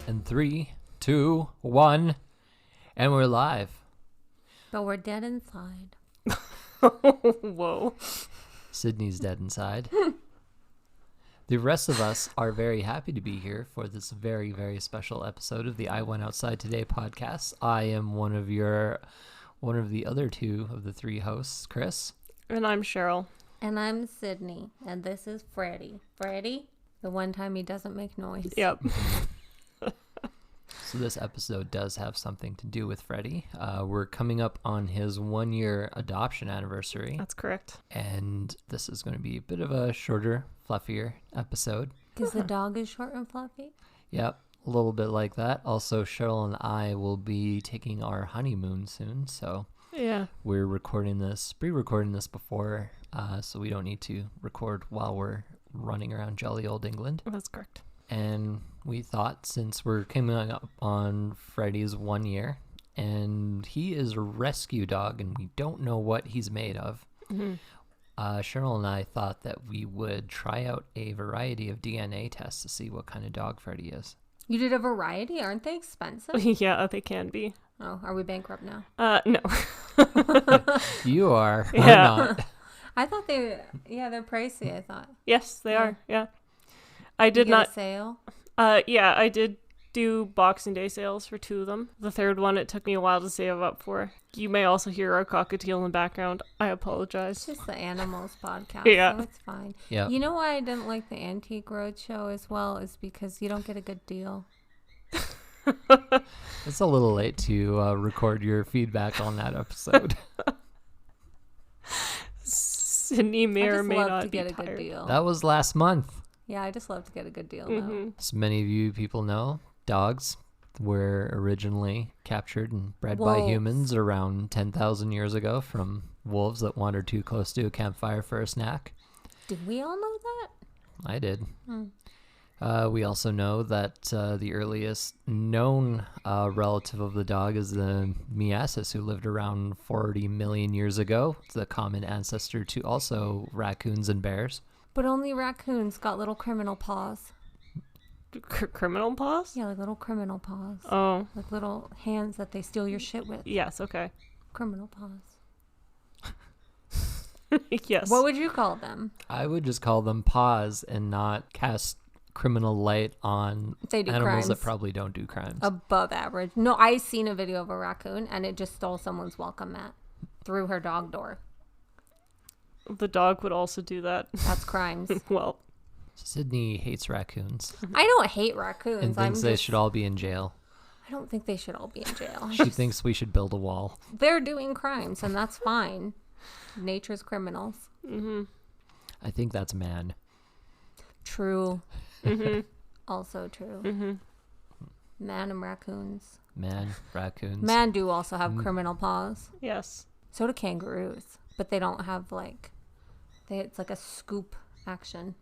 And 3, 2, 1, and we're live. But we're dead inside. Whoa. Sydney's dead inside. The rest of us are very happy to be here for this very, very special episode of the I Went Outside Today podcast. I am one of the other two of the three hosts, Chris. And I'm Cheryl. And I'm Sydney. And this is Freddie. Freddie, the one time he doesn't make noise. Yep. So this episode does have something to do with Freddie. We're coming up on his 1-year adoption anniversary. That's correct. And this is going to be a bit of a shorter, fluffier episode. Because the dog is short and fluffy? Yep, a little bit like that. Also, Cheryl and I will be taking our honeymoon soon, so Yeah. we're pre-recording this before, so we don't need to record while we're running around jolly old England. That's correct. And we thought, since we're coming up on Freddie's 1 year, and he is a rescue dog, and we don't know what he's made of, Cheryl and I thought that we would try out a variety of DNA tests to see what kind of dog Freddie is. You did a variety? Aren't they expensive? Yeah, they can be. Oh, are we bankrupt now? No. You are. Yeah. I'm not. I thought they're pricey, I thought. Yes, they Yeah. are. Yeah. I You did get not. a sale? Yeah, I did do Boxing Day sales for 2 of them. The third one, it took me a while to save up for. You may also hear our cockatiel in the background. I apologize. It's just the animals podcast, Yeah. so it's fine. Yeah. You know why I didn't like the Antique Roadshow as well is because you don't get a good deal. It's a little late to record your feedback on that episode. Sydney may I or just may love not Oh, to be get a good tired. deal. That was last month. Yeah, I just love to get a good deal Mm-hmm. now. As many of you people know, dogs were originally captured and bred by Wolves. humans around 10,000 years ago from wolves that wandered too close to a campfire for a snack. Did we all know that? I did. Hmm. We also know that the earliest known relative of the dog is the Miasis, who lived around 40 million years ago. It's the common ancestor to also raccoons and bears. But only raccoons got little criminal paws. Criminal paws? Yeah, like little criminal paws. Oh, Like little hands that they steal your shit with. yes, okay. Criminal paws. Yes. What would you call them? I would just call them paws and not cast criminal light on They do animals crimes that probably don't do crimes. above average. No, I seen a video of a raccoon and it just stole someone's welcome mat through her dog door. The dog would also do that. That's crimes. Well, Sydney hates raccoons I don't hate raccoons. and thinks they should all be in jail. I don't think they should all be in jail. She thinks we should build a wall. They're doing crimes and that's fine. Nature's criminals. I think that's man. True. Also true. Man and raccoons. Man, raccoons. Man do also have criminal paws. yes. So do kangaroos, but they don't have it's like a scoop action.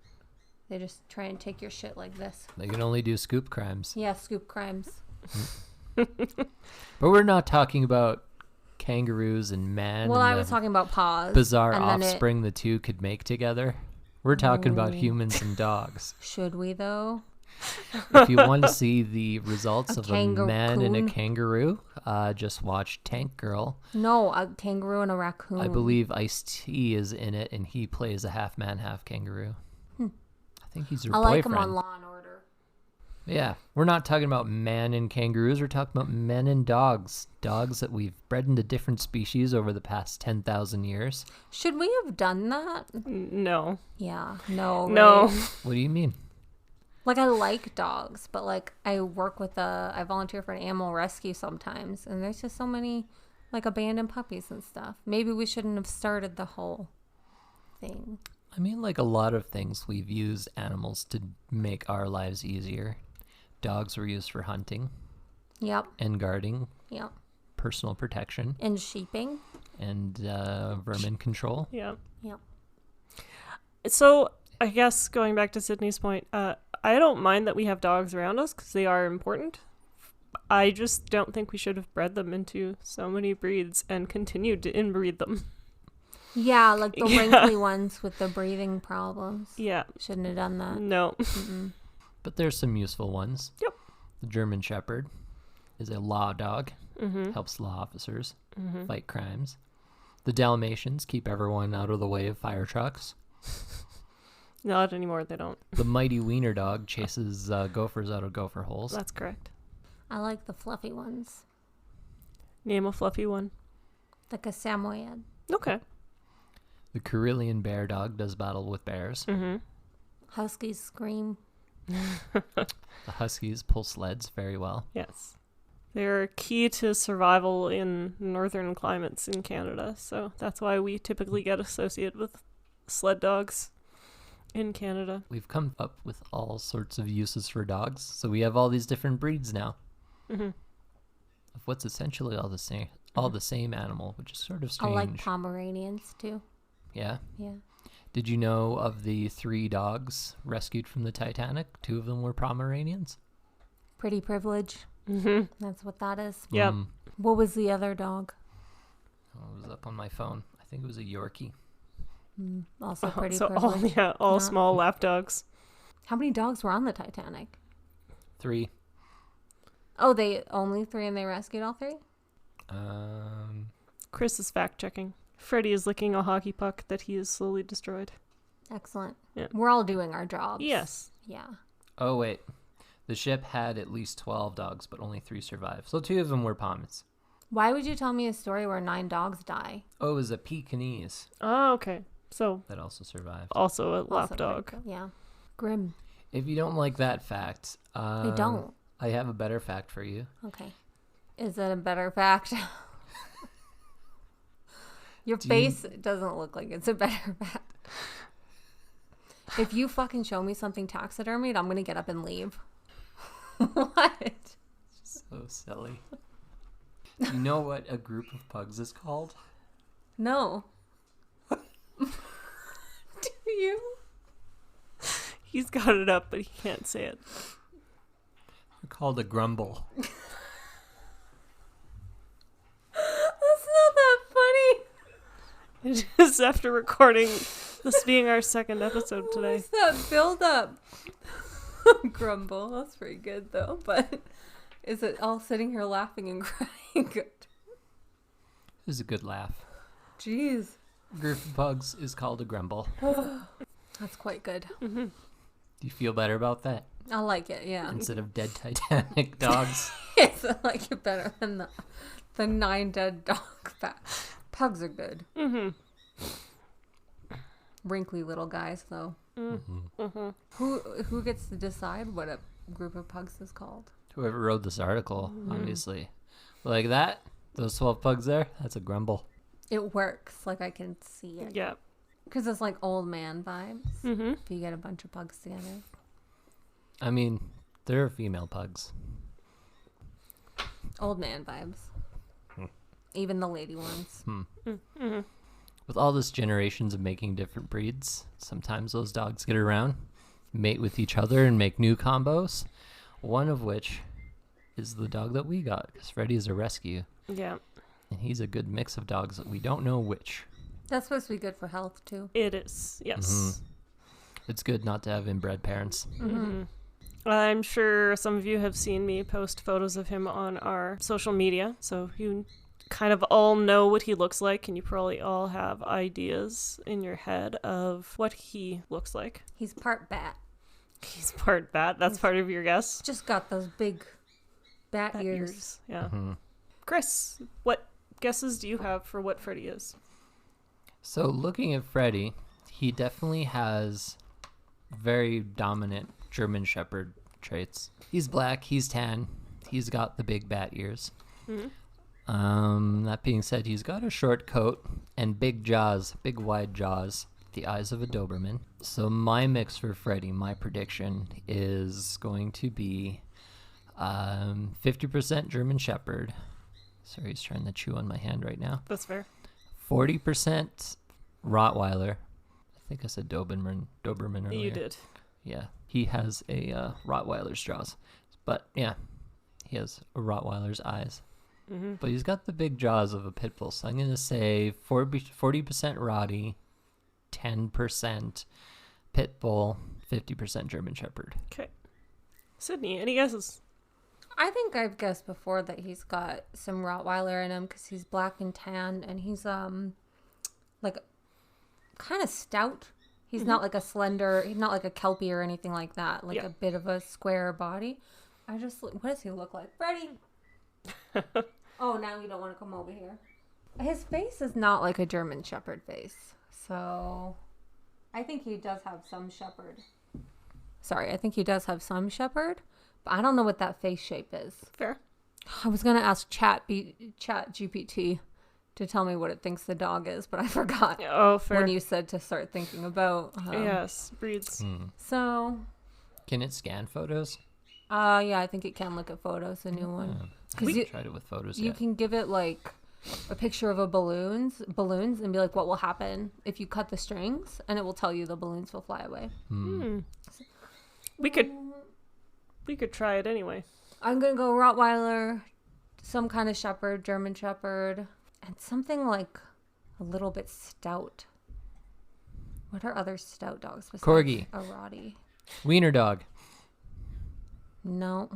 They just try and take your shit like this. They can only do scoop crimes. Yeah, scoop crimes. But we're not talking about kangaroos and man Well, and I the was talking about paws. bizarre and then offspring the two could make together. We're talking about humans and dogs. Should we though? If you want to see the results A of a man and a kangaroo? kangaroo, just watch Tank Girl. No, a kangaroo and a raccoon. I believe Ice-T is in it, and he plays a half man, half kangaroo. I think he's her I boyfriend. like them on Law and Order. Yeah, we're not talking about man and kangaroos. We're talking about men and dogs. Dogs that we've bred into different species over the past 10,000 years. Should we have done that? No. Yeah, no. No. right? What do you mean? Like I like dogs, but like I volunteer for an animal rescue sometimes, and there's just so many like abandoned puppies and stuff. Maybe we shouldn't have started the whole thing. I mean, like a lot of things, we've used animals to make our lives easier. Dogs were used for hunting Yep, and guarding, yep. personal protection, And sheeping. and vermin control. Yeah. Yep. So, I guess going back to Sydney's point, I don't mind that we have dogs around us because they are important. I just don't think we should have bred them into so many breeds and continued to inbreed them. Yeah, like the Yeah. wrinkly ones with the breathing problems. Yeah. Shouldn't have done that. No. Mm-mm. But there's some useful ones. Yep. The German Shepherd is a law dog, Mm-hmm. helps law officers Mm-hmm. fight crimes. The Dalmatians keep everyone out of the way of fire trucks. Not anymore. They don't. The Mighty Wiener Dog chases gophers out of gopher holes. That's correct. I like the fluffy ones. Name a fluffy one. Like a Samoyed. Okay. The Karelian Bear Dog does battle with bears. Mm-hmm. Huskies scream. The Huskies pull sleds very well. Yes. They're key to survival in northern climates in Canada, so that's why we typically get associated with sled dogs in Canada. We've come up with all sorts of uses for dogs, so we have all these different breeds now Mm-hmm. of what's essentially all the same animal, which is sort of I strange. like Pomeranians too. Yeah. Yeah. Did you know of the 3 dogs rescued from the Titanic? 2 of them were Pomeranians. Pretty privilege. Mm-hmm. That's what that is. Yep. What was the other dog? Oh, it was up on my phone. I think it was a Yorkie. Also pretty So all privilege. all Yeah. small lap dogs. How many dogs were on the Titanic? 3. Oh, they only 3 and they rescued all 3? Chris is fact checking. Freddy is licking a hockey puck that he has slowly destroyed. Excellent. Yeah. We're all doing our jobs. Yes. Yeah. Oh, wait. The ship had at least 12 dogs, but only 3 survived. So 2 of them were Pommes. Why would you tell me a story where 9 dogs die? Oh, it was a Pekingese Oh, okay. So that also survived. also a Also lap pretty dog. cool. Yeah. Grim. If you don't like that fact, I don't. I have a better fact for you. Okay. Is it a better fact? Your Do you- face doesn't look like it's a better fact. If you fucking show me something taxidermied, I'm gonna get up and leave. What? So silly. Do you know what a group of pugs is called? No. Do you? He's got it up, but he can't say it. They're called a grumble. That's not that funny. It is after recording this being our second episode today. What's that build up? Grumble. That's pretty good though. But is it all sitting here laughing and crying? Good. It was a good laugh. Jeez. A group of pugs is called a grumble. That's quite good. Mm-hmm. Do you feel better about that? I like it. Yeah. Instead of dead Titanic dogs. Yes, I like it better than the 9 dead dog facts. Pugs are good. Mm-hmm. Wrinkly little guys though. Mm-hmm. Who gets to decide what a group of pugs is called? Whoever wrote this article, obviously. Like that, those 12 pugs there, that's a grumble. It works. Like I can see it. Yeah. Because it's like old man vibes. Mm-hmm. If you get a bunch of pugs together. I mean, they're female pugs. Old man vibes. Even the lady ones. Mm-hmm. With all this generations of making different breeds, sometimes those dogs get around, mate with each other, and make new combos. One of which is the dog that we got, because Freddy is a rescue. Yeah. And he's a good mix of dogs that we don't know which. That's supposed to be good for health too. It is. Yes. It's good not to have inbred parents. Mm-hmm. I'm sure some of you have seen me post photos of him on our social media, so you kind of all know what he looks like, and you probably all have ideas in your head of what he looks like. He's part bat. He's part bat. That's part of your guess. Just got those big bat Bat ears. Yeah. Mm-hmm. Chris, what guesses do you have for what Freddy is? So looking at Freddy, he definitely has very dominant German Shepherd traits. He's black, he's tan, he's got the big bat ears. Mm-hmm. That being said, he's got a short coat and big jaws, big wide jaws, the eyes of a Doberman. So my mix for Freddy, my prediction is going to be 50% German Shepherd. Sorry, he's trying to chew on my hand right now. That's fair. 40% Rottweiler. I think I said Doberman earlier. You did. Yeah, he has a Rottweiler's jaws. But yeah, he has a Rottweiler's eyes. Mm-hmm. But he's got the big jaws of a pit bull. So I'm going to say 40% Rottie, 10% pit bull, 50% German Shepherd. Okay. Sydney, any guesses? I think I've guessed before that he's got some Rottweiler in him because he's black and tan, and he's like kind of stout. He's not like a slender. He's not like a Kelpie or anything like that. Like a bit of a square body. What does he look like, Freddie? Oh, now you don't want to come over here. His face is not like a German Shepherd face, so I think he does have some Shepherd. Sorry, I think he does have some Shepherd, but I don't know what that face shape is. Fair. I was gonna ask Chat GPT to tell me what it thinks the dog is, but I forgot. Oh, fair. When you said to start thinking about yes, breeds. So Can it scan photos? yeah, I think it can look at photos, a new one. We tried it with photos. You can give it like a picture of balloons and be like, what will happen if you cut the strings, and it will tell you the balloons will fly away. We could try it anyway. I'm gonna go Rottweiler, some kind of Shepherd, German Shepherd, and something like a little bit stout. What are other stout dogs besides Corgi. a Rottie? Wiener dog. No.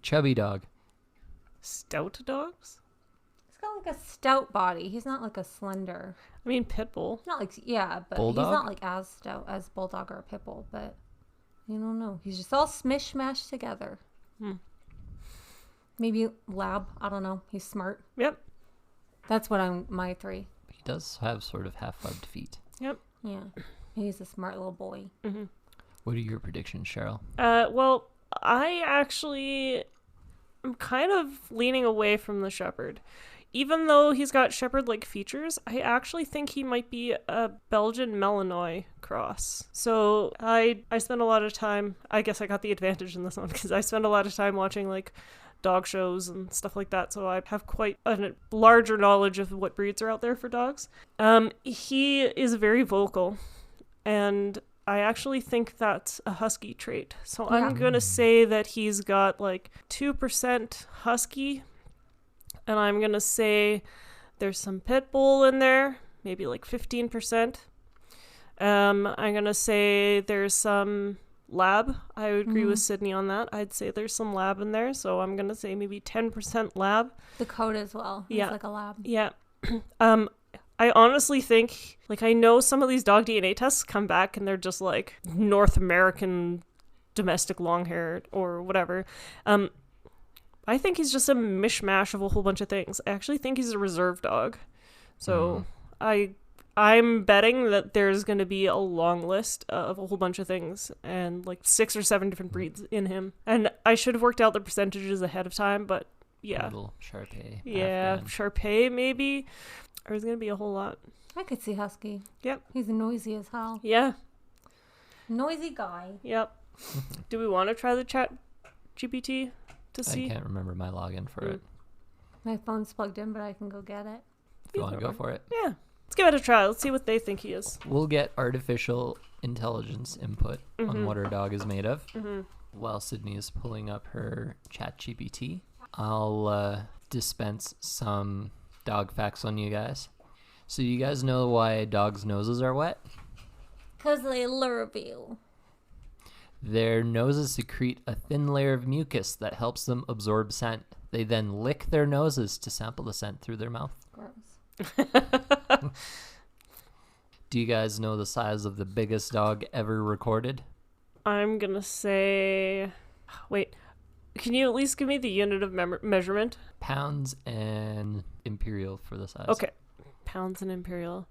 Chubby dog. Stout dogs? He's got like a stout body. He's not like a slender. I mean, pit bull. Not like, yeah, but Bulldog? he's not like as stout as Bulldog or a Pit Bull, but you don't know. He's just all smish-mashed together. Maybe Lab. I don't know. He's smart. Yep. That's what my 3. He does have sort of half-webbed feet. Yep. Yeah. He's a smart little boy. What are your predictions, Cheryl? Well, I actually am kind of leaning away from the Shepherd. Even though he's got Shepherd-like features, I actually think he might be a Belgian Malinois cross. So I spend a lot of time, I guess I got the advantage in this one, because I spend a lot of time watching like dog shows and stuff like that, so I have quite a larger knowledge of what breeds are out there for dogs. He is very vocal, and I actually think that's a husky trait. So I'm gonna say that he's got like 2% husky, and I'm gonna say there's some pit bull in there, maybe like 15%. I'm gonna say there's some lab. I would agree with Sydney on that. I'd say there's some lab in there, so I'm gonna say maybe 10% lab. The coat as well. He's like a lab. Yeah. I honestly think, like, I know some of these dog DNA tests come back and they're just like North American domestic long hair or whatever. I think he's just a mishmash of a whole bunch of things. I actually think he's a reserve dog. So I'm betting that there's going to be a long list of a whole bunch of things and like 6 or 7 different breeds in him. And I should have worked out the percentages ahead of time, but yeah. Little Sharpei. Yeah, Afghan. Sharpei maybe. There's going to be a whole lot. I could see husky. Yep. He's noisy as hell. Yeah. Noisy guy. Yep. Do we want to try the Chat GPT to see? I can't remember my login for it. My phone's plugged in, but I can go get it. If you want to go for it. Yeah. Let's give it a try. Let's see what they think he is. We'll get artificial intelligence input on what our dog is made of. While Sydney is pulling up her Chat GPT, I'll dispense some dog facts on you guys. So you guys know why dogs' noses are wet? 'Cause they love you. Their noses secrete a thin layer of mucus that helps them absorb scent. They then lick their noses to sample the scent through their mouth. Gross. Do you guys know the size of the biggest dog ever recorded? I'm going to say... Wait. Can you at least give me the unit of measurement? Pounds and imperial for the size. Okay. Pounds and imperial.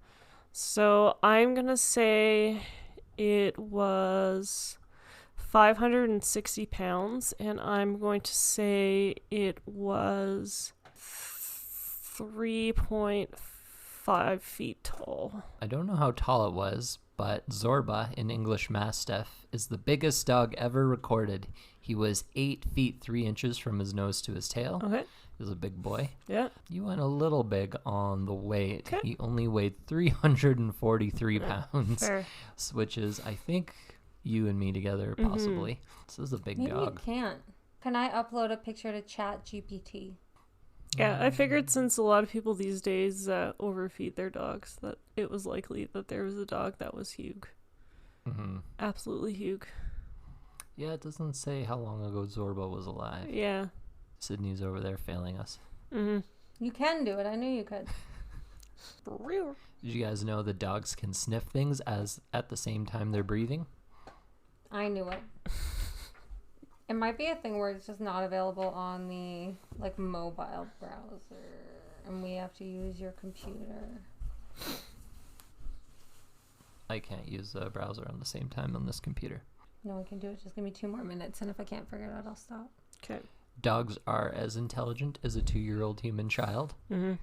So I'm going to say it was 560 pounds, and I'm going to say it was 3.5 feet tall. I don't know how tall it was, but Zorba, in English Mastiff, is the biggest dog ever recorded. He was 8 feet 3 inches from his nose to his tail. Okay. He was a big boy. Yeah. You went a little big on the weight. Okay. He only weighed 343 pounds, Fair. which is, I think, you and me together, possibly. This is a big Maybe dog. you can't. Can I upload a picture to Chat GPT? Yeah, I figured since a lot of people these days overfeed their dogs, that it was likely that there was a dog that was huge. Absolutely huge. Yeah, it doesn't say how long ago Zorba was alive. Yeah. Sydney's over there failing us. Mm-hmm. You can do it. I knew you could. For real. Did you guys know that dogs can sniff things at the same time they're breathing? I knew it. It might be a thing where it's just not available on the like mobile browser, and we have to use your computer. I can't use a browser on the same time on this computer. No, I can do it. Just give me 2 more minutes, and if I can't figure it out, I'll stop. Okay. Dogs are as intelligent as a 2-year-old human child, Mm-hmm.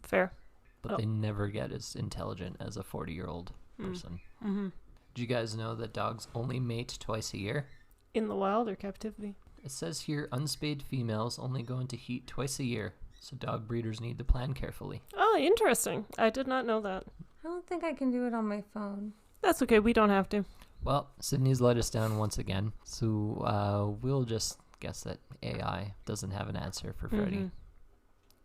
Fair. but they never get as intelligent as a 40-year-old person. Mm-hmm. Do you guys know that dogs only mate twice a year? In the wild or captivity? It says here unspayed females only go into heat twice a year, so dog breeders need to plan carefully. Oh, interesting. I did not know that. I don't think I can do it on my phone. That's okay. We don't have to. Well, Sydney's let us down once again, so we'll just guess that AI doesn't have an answer for Freddy. Mm-hmm.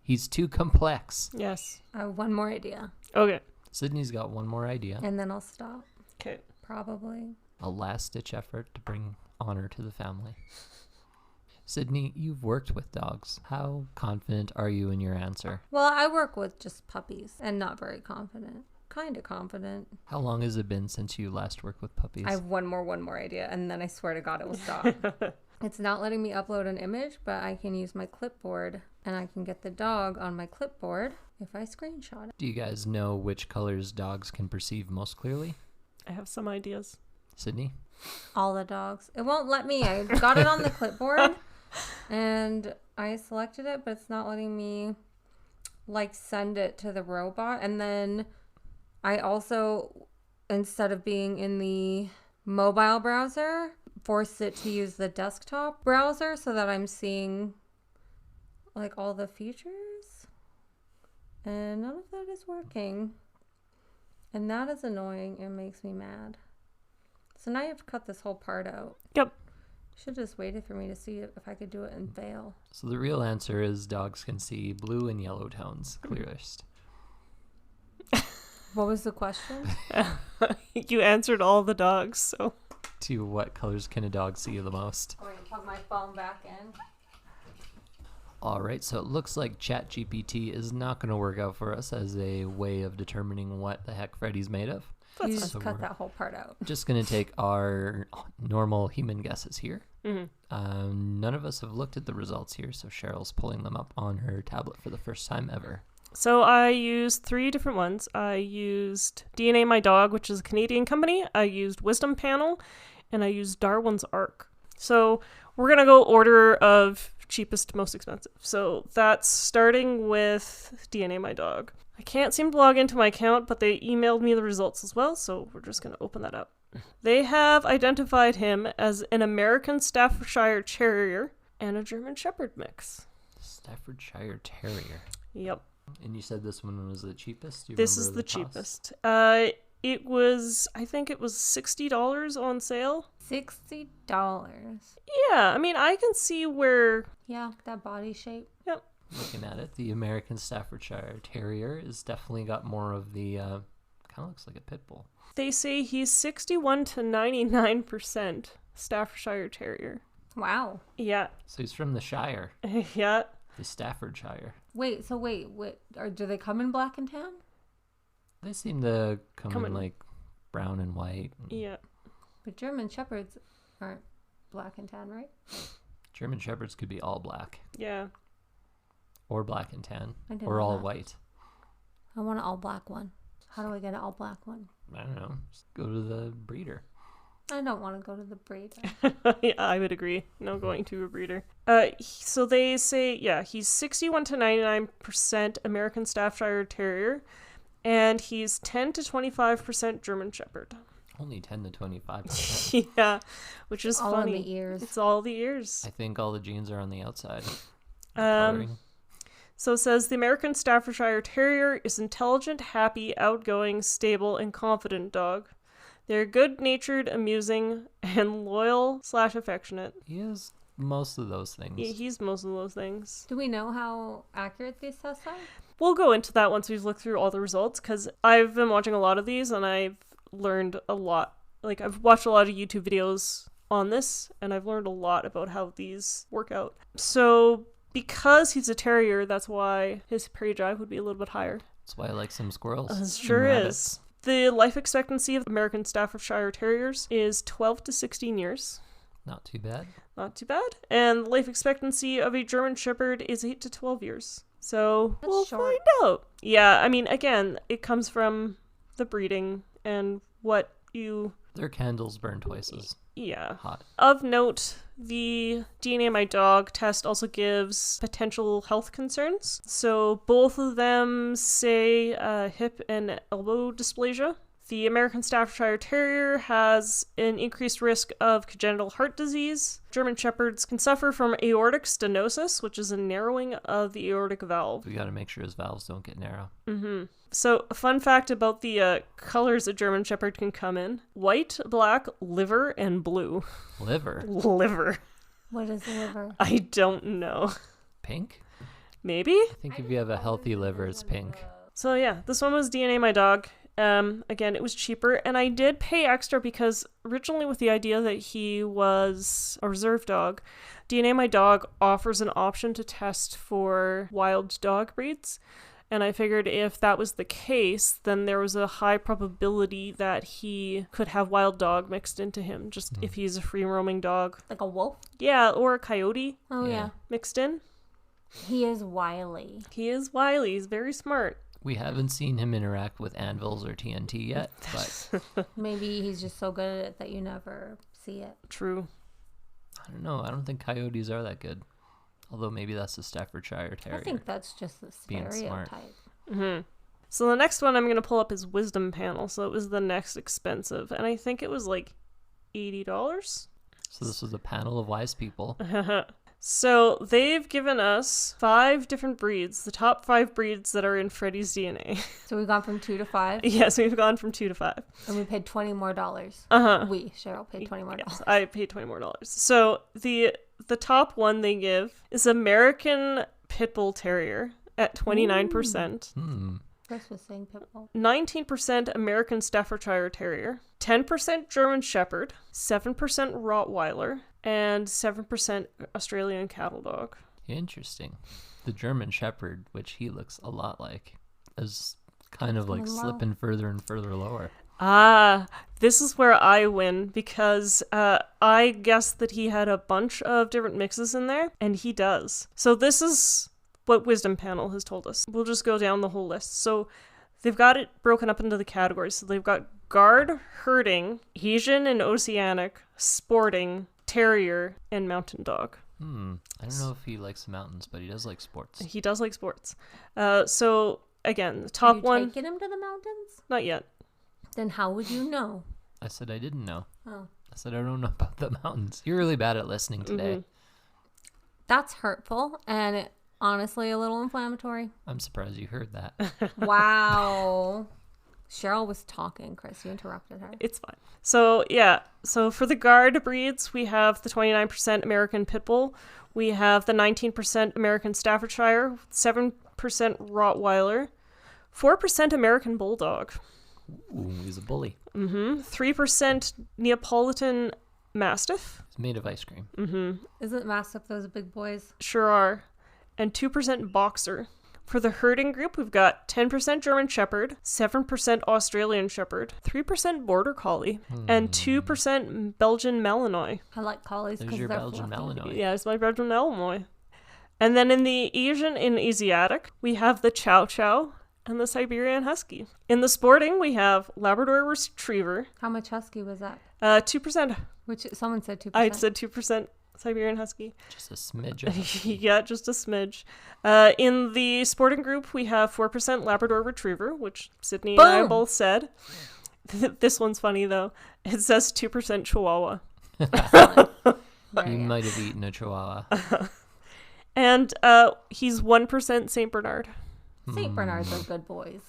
He's too complex. Yes. I have one more idea, Okay. Sydney's got one more idea. and then I'll stop. Okay. Probably. A last-ditch effort to bring honor to the family. Sydney, you've worked with dogs. How confident are you in your answer? Well, I work with just puppies, and not very confident. Kind of confident. How long has it been since you last worked with puppies? I have one more idea, and then I swear to God it will stop. It's not letting me upload an image, but I can use my clipboard, and I can get the dog on my clipboard if I screenshot it. Do you guys know which colors dogs can perceive most clearly? I have some ideas. Sydney? All the dogs. It won't let me. I got it on the clipboard, and I selected it, but it's not letting me, like, send it to the robot. And then I also, instead of being in the mobile browser, forced it to use the desktop browser so that I'm seeing, like, all the features. And none of that is working. And that is annoying and makes me mad. So now you have to cut this whole part out. Yep. Should have just waited for me to see if I could do it in Veil. So the real answer is dogs can see blue and yellow tones clearest. What was the question? You answered all the dogs, so. To what colors can a dog see the most? I'm going to plug my phone back in. All right, so it looks like ChatGPT is not going to work out for us as a way of determining what the heck Freddy's made of. You That's just fine. cut that whole part out. Just going to take our normal human guesses here. Mm-hmm. None of us have looked at the results here, so Cheryl's pulling them up on her tablet for the first time ever. So I used 3 different ones. I used DNA My Dog, which is a Canadian company. I used Wisdom Panel, and I used Darwin's Arc. So we're going to go order of cheapest to most expensive. So that's starting with DNA My Dog. I can't seem to log into my account, but they emailed me the results as well, so we're just going to open that up. They have identified him as an American Staffordshire Terrier and a German Shepherd mix. Staffordshire Terrier. Yep. And you said this one was the cheapest? Do you This remember is the cost? cheapest. It was, I think it was $60 on sale. $60. Yeah, I mean, I can see where. Yeah, that body shape. Yep. Looking at it, the American Staffordshire Terrier is definitely got more of the, kind of looks like a pit bull. They say he's 61 to 99% Staffordshire Terrier. Wow. Yeah. So he's from the Shire, Yeah. the Staffordshire. Wait, do they come in black and tan? They seem to come Come in in. like brown and white. Yeah. But German Shepherds aren't black and tan, right? German Shepherds could be all black Yeah. or black and tan I didn't or know all that. white. I want an all black one. How do I get an all black one? I don't know. Just go to the breeder. I don't want to go to the breeder. Yeah, I would agree. No going to a breeder. So they say, yeah, he's 61 to 99% American Staffordshire Terrier, and he's 10 to 25% German Shepherd. Only 10 to 25%. Yeah, which is all funny. in the ears. It's all the ears. I think all the genes are on the outside. Um, So it says the American Staffordshire Terrier is intelligent, happy, outgoing, stable, and confident dog. They're good-natured, amusing, and loyal/affectionate. He is most of those things. He's most of those things. Do we know how accurate these tests are? We'll go into that once we've looked through all the results, because I've been watching a lot of these, and I've learned a lot. Like, I've watched a lot of YouTube videos on this, and I've learned a lot about how these work out. So because he's a terrier, that's why his prey drive would be a little bit higher. That's why I like some squirrels. It and sure rabbits. is. The life expectancy of American Staffordshire Terriers is 12 to 16 years. Not too bad. Not too bad. And the life expectancy of a German Shepherd is 8 to 12 years. So That's we'll short. find out. Yeah, I mean, again, it comes from the breeding and what you... Their candles burn twice as Yeah. hot. Of note, the DNA My Dog test also gives potential health concerns. So both of them say hip and elbow dysplasia. The American Staffordshire Terrier has an increased risk of congenital heart disease. German Shepherds can suffer from aortic stenosis, which is a narrowing of the aortic valve. We got to make sure his valves don't get narrow. So, a fun fact about the colors a German Shepherd can come in: white, black, liver, and blue. Liver. Liver. What is liver? I don't know. Pink? Maybe? I think if you have a healthy liver, it's pink. So yeah, this one was DNA My Dog. Again, it was cheaper, and I did pay extra because originally with the idea that he was a reserve dog, DNA My Dog offers an option to test for wild dog breeds. And I figured if that was the case, then there was a high probability that he could have wild dog mixed into him, just if he's a free-roaming dog. Like a wolf? Yeah, or a coyote Oh, Yeah. yeah. mixed in. He is wily. He is wily. He's very smart. We haven't seen him interact with anvils or TNT yet, but Maybe he's just so good at it that you never see it. True. I don't know. I don't think coyotes are that good. Although maybe that's a Staffordshire Terrier. I think that's just the Being smart. stereotype. So the next one I'm going to pull up is Wisdom Panel. So it was the next expensive. And I think it was like $80. So this was a panel of wise people. So they've given us 5 different breeds, the top 5 breeds that are in Freddy's DNA. So we've gone from 2 to 5, Yes, we've gone from 2 to 5. and we paid $20 more. Cheryl paid $20 more. Yes, I paid $20 more. So the top one they give is American Pitbull Terrier at 29%. Chris was saying pitbull. 19% American Staffordshire Terrier, 10% German Shepherd, 7% Rottweiler, and 7% Australian Cattle Dog. Interesting. The German Shepherd, which he looks a lot like, is kind of like going low. slipping further and further lower. Ah, this is where I win because I guessed that he had a bunch of different mixes in there, and he does. So this is what Wisdom Panel has told us. We'll just go down the whole list. So they've got it broken up into the categories. So they've got guard, herding, Asian and Oceanic, sporting, terrier, and mountain dog. I don't know if he likes the mountains, but he does like sports. He does like sports. So again, the top you one, taking him to the mountains? not yet. Then how would you know? I said I didn't know. Oh. I said I don't know about the mountains. You're really bad at listening today. That's hurtful and honestly a little inflammatory. I'm surprised you heard that. Wow. Cheryl was talking, Chris. You interrupted her. It's fine. So yeah, so for the guard breeds, we have the 29% American Pitbull, we have the 19% American Staffordshire, 7% Rottweiler, 4% American Bulldog, Ooh, he's a bully. 3% Neapolitan Mastiff, He's made of ice cream. Isn't Mastiff those big boys? sure are, and 2% Boxer. For the herding group, we've got 10% German Shepherd, 7% Australian Shepherd, 3% Border Collie, and 2% Belgian Malinois. I like collies There's because your they're Belgian fluffy. Malinois. Yeah, it's my Belgian Malinois. And then in the Asian and Asiatic, we have the Chow Chow and the Siberian Husky. In the sporting, we have Labrador Retriever, How much husky was that? 2%. Which someone said 2%. I said 2% Siberian Husky. Just a smidge of Yeah, just a smidge. In the sporting group, we have 4% Labrador Retriever, which Sydney and I Boom! both said. This one's funny, though. It says 2% Chihuahua. Very You good. might have eaten a chihuahua. And he's 1% St. Bernard. St. Bernards are good boys.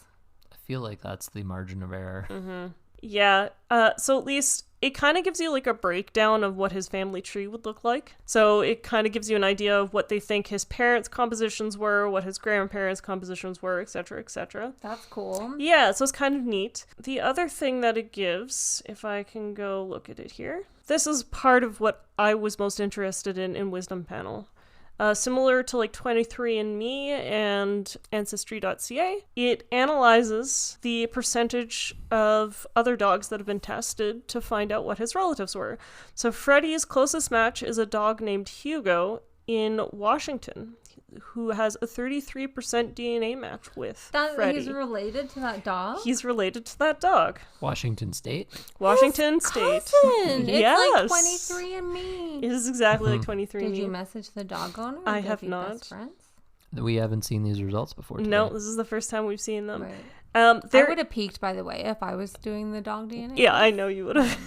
I feel like that's the margin of error. Yeah, so at least it kind of gives you like a breakdown of what his family tree would look like. So it kind of gives you an idea of what they think his parents' compositions were, what his grandparents' compositions were, etc., etc. That's cool. Yeah, so it's kind of neat. The other thing that it gives, if I can go look at it here, this is part of what I was most interested in Wisdom Panel. Similar to like 23andMe and Ancestry.ca, it analyzes the percentage of other dogs that have been tested to find out what his relatives were. So Freddie's closest match is a dog named Hugo in Washington, who has a 33% DNA match with Freddie. He's related to that dog? He's related to that dog. Washington State? Washington State. Cousin. Yes. It's like 23andMe. It is exactly like 23andMe. Did you message the dog owner? I have not. Best friends? We haven't seen these results before today. No, this is the first time we've seen them. Right. I I would have peeked, by the way, if I was doing the dog DNA. Yeah, I know you would have.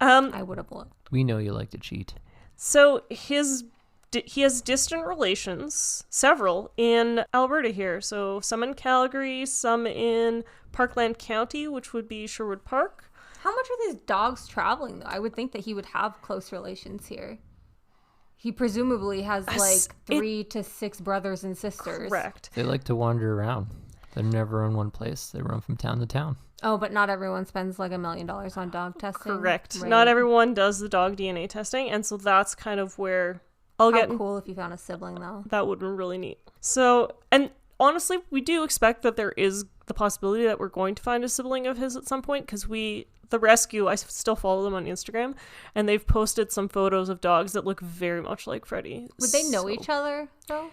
I would have looked. We know you like to cheat. So he has distant relations, several, in Alberta here. So some in Calgary, some in Parkland County, which would be Sherwood Park. How much are these dogs traveling, though? I would think that he would have close relations here. He presumably has like 3 to 6 brothers and sisters. Correct. They like to wander around. They're never in one place. They run from town to town. Oh, but not everyone spends like $1 million on dog testing. Correct. Right. Not everyone does the dog DNA testing, and so that's kind of where I'll How get. cool if you found a sibling, though. That would be really neat. So, and honestly, we do expect that there is the possibility that we're going to find a sibling of his at some point, because the rescue, I still follow them on Instagram, and they've posted some photos of dogs that look very much like Freddie. Would they know each other, though?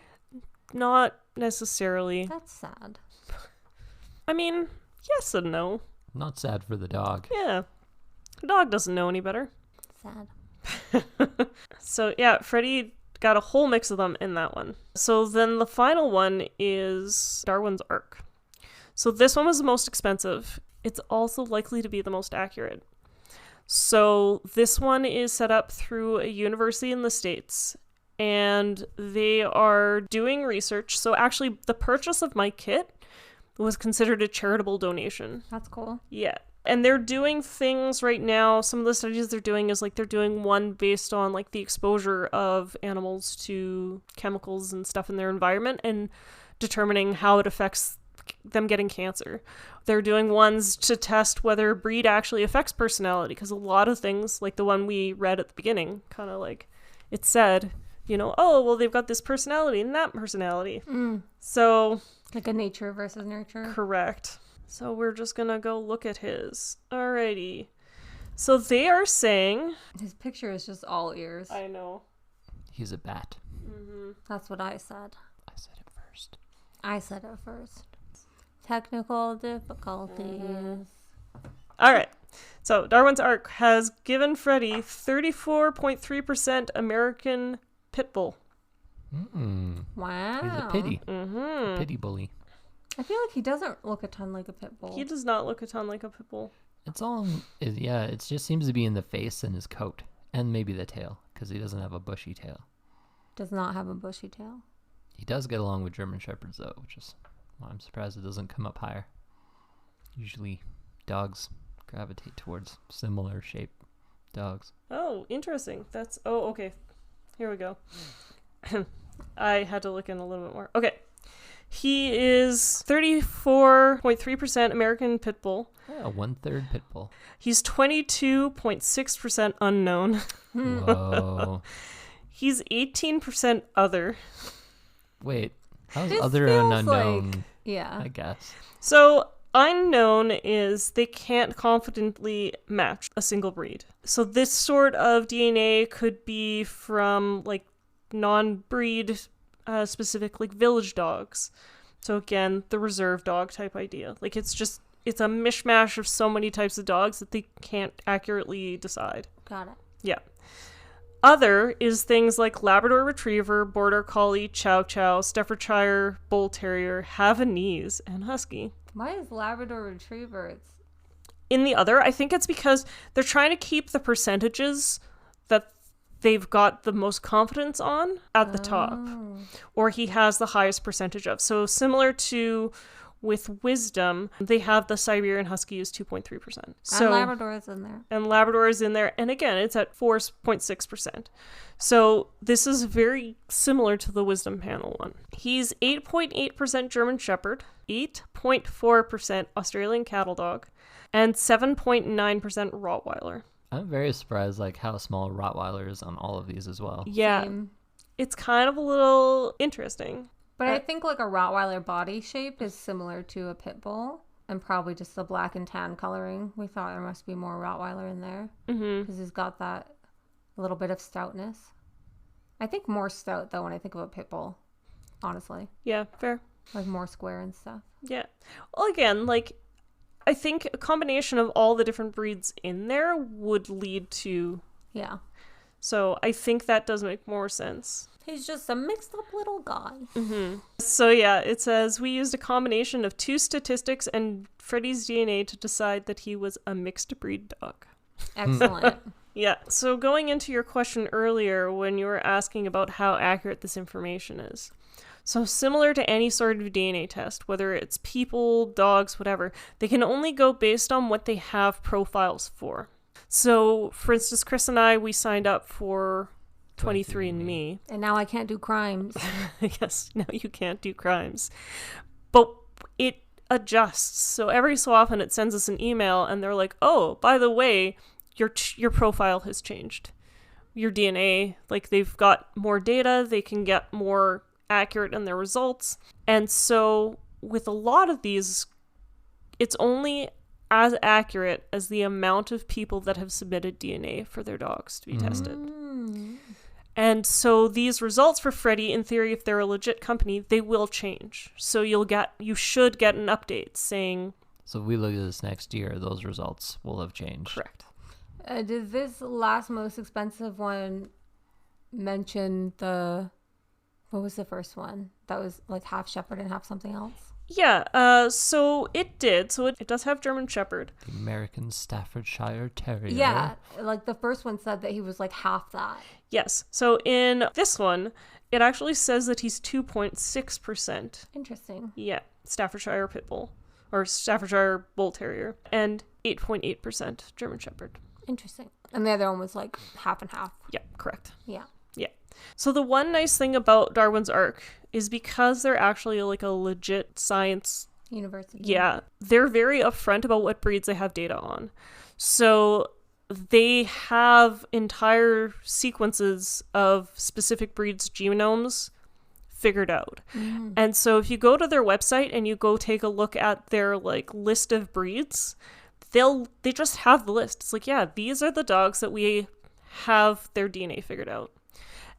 Not necessarily. That's sad. I mean, yes and no. Not sad for the dog. Yeah. The dog doesn't know any better. Sad. So, yeah, Freddie got a whole mix of them in that one. So then the final one is Darwin's Ark. So this one was the most expensive. It's also likely to be the most accurate. So this one is set up through a university in the States, and they are doing research. So actually, the purchase of my kit was considered a charitable donation. That's cool. Yeah. And they're doing things right now. Some of the studies they're doing is like they're doing one based on like the exposure of animals to chemicals and stuff in their environment and determining how it affects them getting cancer. They're doing ones to test whether breed actually affects personality, because a lot of things, like the one we read at the beginning, kind of like it said, oh, well, they've got this personality and that personality. So... like a nature versus nurture. Correct. So we're just gonna go look at his. Alrighty. So they are saying... His picture is just all ears. I know. He's a bat. Mm-hmm. That's what I said. I said it first. I said it first. Technical difficulties. Alright. So Darwin's Ark has given Freddie 34.3% American Pit Bull. Wow. He's a pity. Mm-hmm. Pity bully. I feel like he doesn't look a ton like a pit bull. He does not look a ton like a pit bull. It's all, yeah, it just seems to be in the face and his coat. And maybe the tail, because he doesn't have a bushy tail. Does not have a bushy tail. He does get along with German Shepherds, though, which is why I'm surprised it doesn't come up higher. Usually dogs gravitate towards similar shaped dogs. Oh, interesting. Oh, okay. Here we go. I had to look in a little bit more. Okay. He is 34.3% American Pit Bull. Yeah, 1/3 pit bull. He's 22.6% unknown. Whoa. He's 18% other. Wait, how's This other feels and unknown? like- yeah. I guess. So unknown is they can't confidently match a single breed. So this sort of DNA could be from like non-breed specific like village dogs. So again, the reserve dog type idea. Like it's a mishmash of so many types of dogs that they can't accurately decide. Got it. Yeah. Other is things like Labrador Retriever, Border Collie, Chow Chow, Staffordshire Bull Terrier, Havanese, and Husky. Why is Labrador Retriever? It's In the other, I think it's because they're trying to keep the percentages that they've got the most confidence on at the top, or he has the highest percentage of. So similar to with Wisdom, they have the Siberian Husky is 2.3%. So and Labrador is in there. And Labrador is in there, and again, it's at 4.6%. So this is very similar to the Wisdom Panel one. He's 8.8% German Shepherd, 8.4% Australian Cattle Dog, and 7.9% Rottweiler. I'm very surprised like how small Rottweiler is on all of these as well. Yeah. Same. It's kind of a little interesting. But I think like a Rottweiler body shape is similar to a pit bull, and probably just the black and tan coloring. We thought there must be more Rottweiler in there because he's got that little bit of stoutness. I think more stout though when I think of a pit bull, honestly, Yeah, fair. like more square and stuff. Yeah. Well, again, like, I think a combination of all the different breeds in there would lead to. Yeah, So I think that does make more sense. he's just a mixed up little guy. So yeah, it says we used a combination of 2 statistics and Freddy's DNA to decide that he was a mixed breed dog. Excellent. Yeah, so going into your question earlier when you were asking about how accurate this information is. So similar to any sort of DNA test, whether it's people, dogs, whatever, they can only go based on what they have profiles for. So, for instance, Chris and I, we signed up for 23andMe. And now I can't do crimes. Yes, no, you can't do crimes. But it adjusts. So every so often it sends us an email and they're like, oh, by the way, your profile has changed. Your DNA, like they've got more data, they can get more accurate in their results. And so with a lot of these, it's only as accurate as the amount of people that have submitted DNA for their dogs to be tested. And so these results for Freddy, in theory, if they're a legit company, they will change. So you should get an update saying So if we look at this next year, those results will have changed. correct. Did this last most expensive one mention what was the first one? That was like half Shepherd and half something else? Yeah, so it did. So it does have German Shepherd. The American Staffordshire Terrier. Yeah, like the first one said that he was like half that. Yes. So in this one, it actually says that he's 2.6%. Interesting. Yeah, Staffordshire Pit Bull. Or Staffordshire Bull Terrier. And 8.8% German Shepherd. Interesting. And the other one was like half and half. Yeah, correct. Yeah. Yeah. So the one nice thing about Darwin's Ark is because they're actually like a legit science. University. Yeah, they're very upfront about what breeds they have data on. So they have entire sequences of specific breeds' genomes figured out. And so if you go to their website and you go take a look at their like list of breeds, they just have the list. It's like, yeah, these are the dogs that we have their DNA figured out.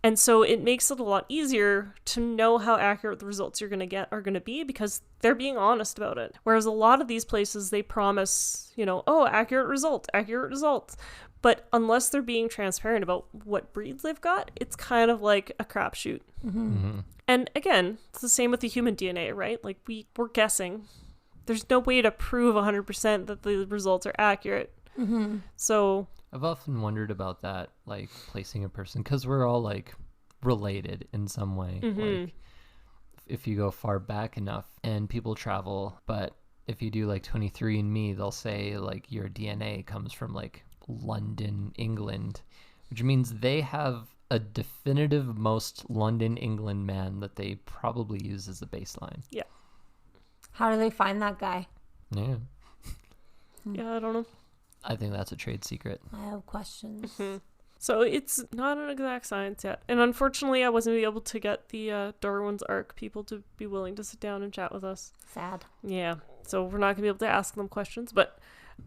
And so it makes it a lot easier to know how accurate the results you're going to get are going to be because they're being honest about it. Whereas a lot of these places, they promise, oh, accurate results. But unless they're being transparent about what breeds they've got, it's kind of like a crapshoot. And again, it's the same with the human DNA, right? Like we're guessing. There's no way to prove 100% that the results are accurate. So I've often wondered about that, like placing a person, because we're all like related in some way. Like if you go far back enough and people travel, but if you do like 23andMe, they'll say like your DNA comes from like London, England, which means they have a definitive most London, England man that they probably use as a baseline. yeah. How do they find that guy? Yeah. Yeah, I don't know. I think that's a trade secret. I have questions. So it's not an exact science yet. And unfortunately, I wasn't able to get the Darwin's Ark people to be willing to sit down and chat with us. Sad. Yeah. So we're not going to be able to ask them questions, but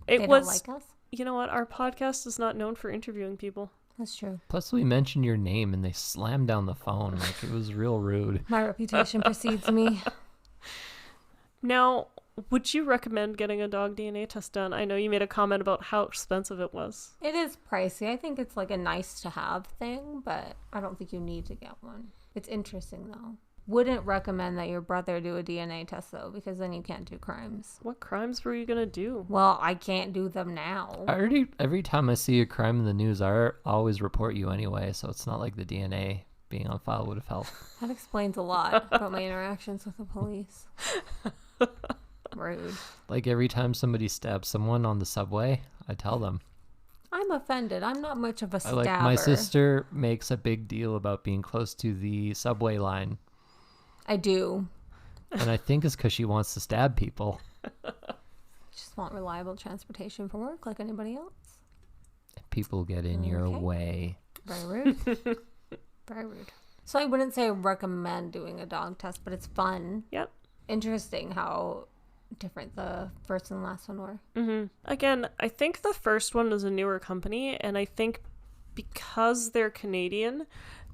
They it was, don't like us? you know what? Our podcast is not known for interviewing people. That's true. Plus, we mentioned your name and they slammed down the phone. Like, it was real rude. My reputation precedes me. Now, would you recommend getting a dog DNA test done? I know you made a comment about how expensive it was. It is pricey. I think it's like a nice to have thing, but I don't think you need to get one. It's interesting though. Wouldn't recommend that your brother do a DNA test though, because then you can't do crimes. What crimes were you going to do? Well, I can't do them now. Every time I see a crime in the news, I always report you anyway, so it's not like the DNA being on file would have helped. That explains a lot about my interactions with the police. Rude. Like every time somebody stabs someone on the subway, I tell them. I'm offended. I'm not much of a stabber. Like my sister makes a big deal about being close to the subway line, I do. and I think it's because she wants to stab people. Just want reliable transportation for work like anybody else. And people get in your Okay. way. Very rude. Very rude. So I wouldn't say I recommend doing a dog test, but it's fun. Yep. Interesting how different the first and last one were. Again, I think the first one was a newer company, and I think because they're Canadian,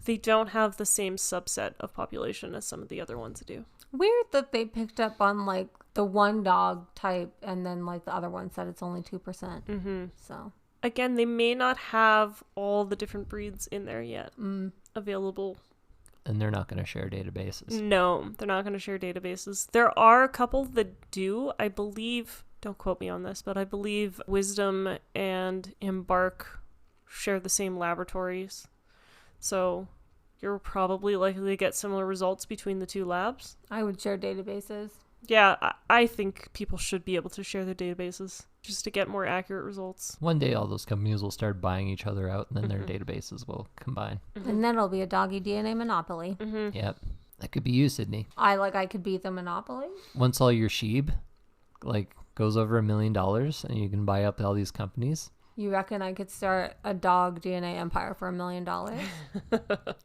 they don't have the same subset of population as some of the other ones do. Weird that they picked up on like the one dog type and then like the other one said it's only 2%. Mm-hmm. So Again, they may not have all the different breeds in there yet available. And they're not going to share databases. No, they're not going to share databases. There are a couple that do, I believe. Don't quote me on this, but I believe Wisdom and Embark share the same laboratories. So you're probably likely to get similar results between the two labs. I would share databases. Yeah, I think people should be able to share their databases just to get more accurate results. One day, all those companies will start buying each other out, and then their databases will combine. And then it'll be a doggy DNA monopoly. Yep. That could be you, Sydney. I could beat the monopoly. Once all your sheep, goes over $1 million, and you can buy up all these companies. You reckon I could start a dog DNA empire for $1 million?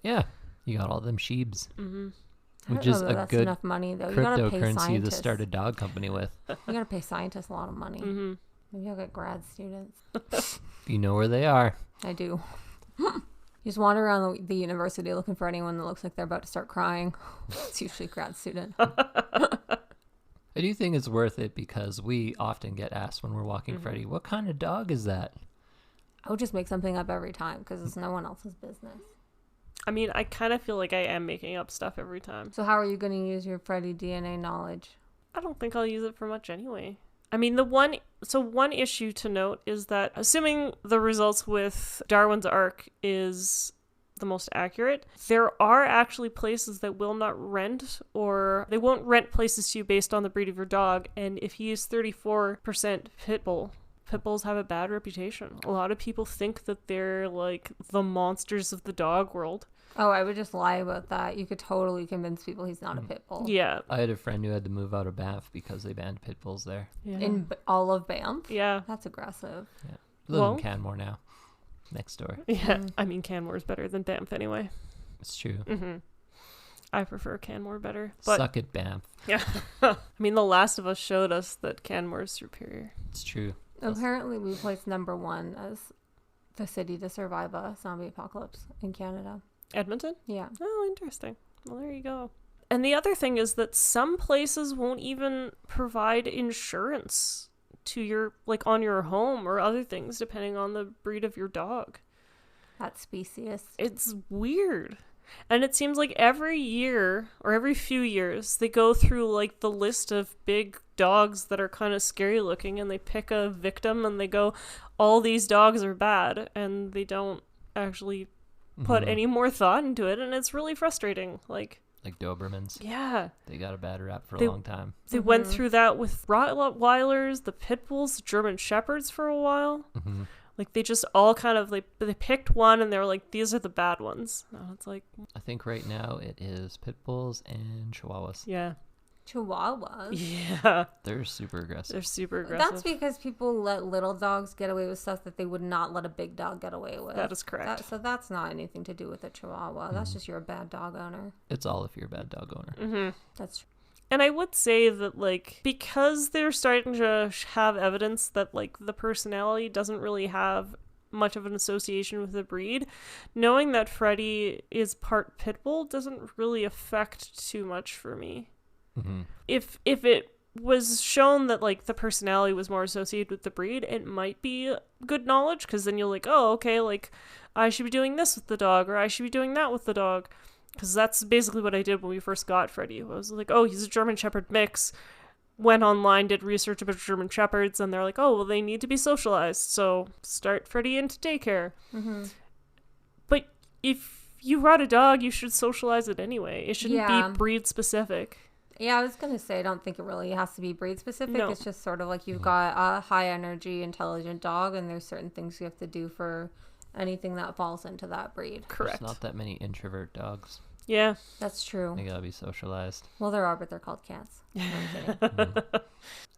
Yeah. You got all them sheeps. I don't Which know is that a that's good enough money though. You gotta pay cryptocurrency to scientists. start a dog company with. You gotta pay scientists a lot of money. Maybe I'll get grad students. You know where they are. I do. You just wander around the university looking for anyone that looks like they're about to start crying. It's usually a grad student. I do think it's worth it because we often get asked when we're walking Freddie, what kind of dog is that? I would just make something up every time because it's no one else's business. I mean, I kind of feel like I am making up stuff every time. So how are you going to use your Freddie DNA knowledge? I don't think I'll use it for much anyway. I mean, one issue to note is that assuming the results with Darwin's Ark is the most accurate, there are actually places that will not rent, or they won't rent places to you based on the breed of your dog. And if you use 34% pit bull, pit bulls have a bad reputation. A lot of people think that they're like the monsters of the dog world. Oh, I would just lie about that. You could totally convince people he's not a pit bull. Yeah. I had a friend who had to move out of Banff because they banned pit bulls there. Yeah. In all of Banff? Yeah. That's aggressive. Live Well- in Canmore now. Next door. Yeah. I mean, Canmore's better than Banff anyway. It's true. I prefer Canmore better. But Suck it, Banff. yeah. I mean, The Last of Us showed us that Canmore's superior. It's true. Apparently, we placed #1 as the city to survive a zombie apocalypse in Canada. Edmonton? Yeah. Oh, interesting. Well, there you go. And the other thing is that some places won't even provide insurance to your, like, on your home or other things, depending on the breed of your dog. That's specious. It's weird. And it seems like every year or every few years they go through like the list of big dogs that are kind of scary looking, and they pick a victim and they go, all these dogs are bad, and they don't actually put any more thought into it, and it's really frustrating. Like Dobermans. Yeah. They got a bad rap for They- a long time. They went through that with Rottweilers, the Pit Bulls, German Shepherds for a while. Like they just all kind of like they picked one and they were like, these are the bad ones. Now it's like, I think right now it is pit bulls and chihuahuas. yeah. Chihuahuas. Yeah. They're super aggressive. They're super aggressive. That's because people let little dogs get away with stuff that they would not let a big dog get away with. That is correct. So that's not anything to do with a Chihuahua. That's just you're a bad dog owner. It's all if you're a bad dog owner. That's And I would say that, like, because they're starting to have evidence that, like, the personality doesn't really have much of an association with the breed, knowing that Freddie is part pit bull doesn't really affect too much for me. If it was shown that, like, the personality was more associated with the breed, it might be good knowledge, because then you're like, oh, okay, like, I should be doing this with the dog, or I should be doing that with the dog. Because that's basically what I did when we first got Freddie. I was like, oh, he's a German Shepherd mix. Went online, did research about German Shepherds, and they're like, oh, well, they need to be socialized, so start Freddie into daycare. But if you brought a dog, you should socialize it anyway. It shouldn't be breed specific. Yeah, I was going to say, I don't think it really has to be breed specific. No. It's just sort of like you've got a high energy, intelligent dog, and there's certain things you have to do for anything that falls into that breed. Correct. There's not that many introvert dogs. Yeah. That's true. They gotta be socialized. Well, there are, but they're called cats. No, I'm kidding.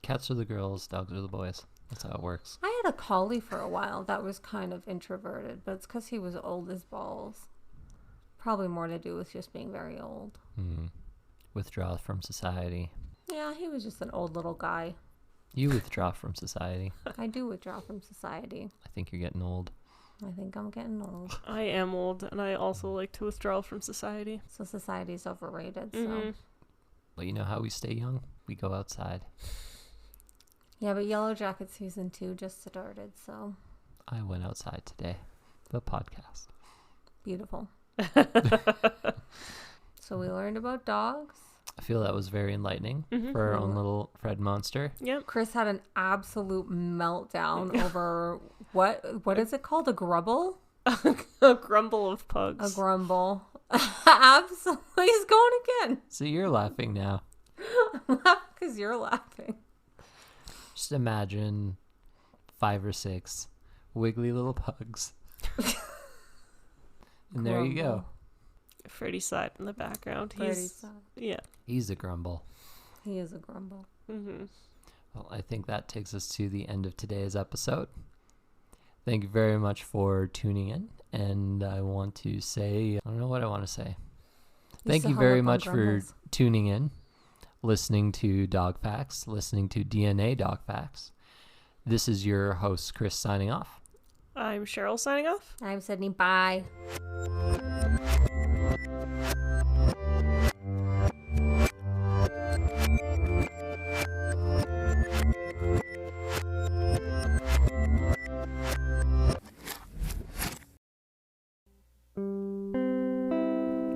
Cats are the girls, dogs are the boys. That's how it works. I had a collie for a while that was kind of introverted, but it's because he was old as balls. Probably more to do with just being very old. Withdraw from society. Yeah, he was just an old little guy. You withdraw from society. I do withdraw from society. I think you're getting old. I think I'm getting old. I am old, and I also like to withdraw from society. So society's overrated. So Mhm. But you know how we stay young? We go outside. yeah, but Yellow Jacket season 2 just started. So I went outside today. The podcast. beautiful. So we learned about dogs. I feel that was very enlightening Mhm. for our own little Fred monster. Yep. Chris had an absolute meltdown over what is it called? A grumble? A grumble of A pugs. grumble. Absolutely. He's going again. So you're laughing now. Because you're laughing. Just imagine 5 or 6 wiggly little pugs. And there you go. Grumble. Freddy side in the background. Freddy's son. Yeah. He's a grumble. He is a grumble. Mm-hmm. Well, I think that takes us to the end of today's episode. Thank you very much for tuning in. And I want to say, I don't know what I want to say. Thank you very much for tuning in, listening to Dog Facts, listening to DNA Dog Facts. This is your host, Chris, signing off. I'm Cheryl signing off. I'm Sydney. Bye.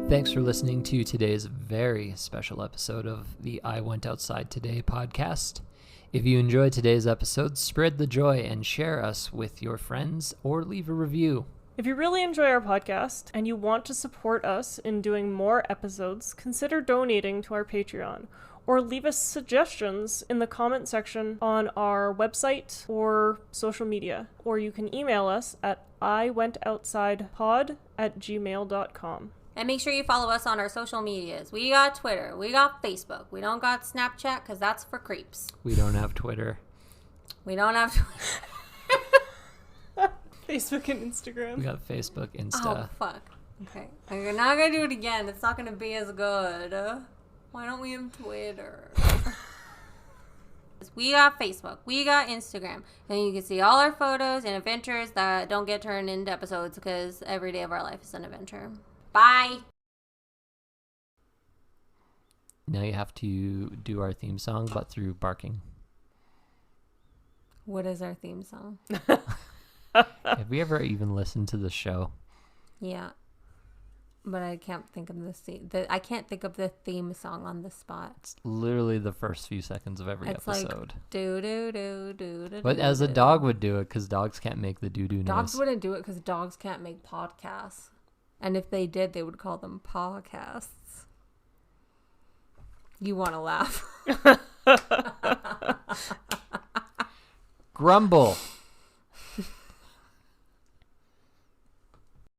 Thanks for listening to today's very special episode of the I Went Outside Today podcast. If you enjoyed today's episode, spread the joy and share us with your friends or leave a review. If you really enjoy our podcast and you want to support us in doing more episodes, consider donating to our Patreon or leave us suggestions in the comment section on our website or social media. Or you can email us at iwentoutside.pod@gmail.com. And make sure you follow us on our social medias. We got Twitter. We got Facebook. We don't got Snapchat because that's for creeps. We don't have Twitter. We don't have Twitter. Facebook and Instagram. We got Facebook, Oh, Insta. fuck. Okay. We're not going to do it again. It's not going to be as good. Why don't we have Twitter? We got Facebook. We got Instagram. And you can see all our photos and adventures that don't get turned into episodes because every day of our life is an adventure. Bye. Now you have to do our theme song, but through barking. What is our theme song? Have we ever even listened to the show? Yeah. But I can't think of I can't think of the theme song on the spot. It's literally the first few seconds of every It's like, episode. do do do do do. But as a dog would do it, because dogs can't make the doo-doo Dogs noise. wouldn't do it because dogs can't make podcasts. And if they did, they would call them podcasts. You want to laugh. Grumble.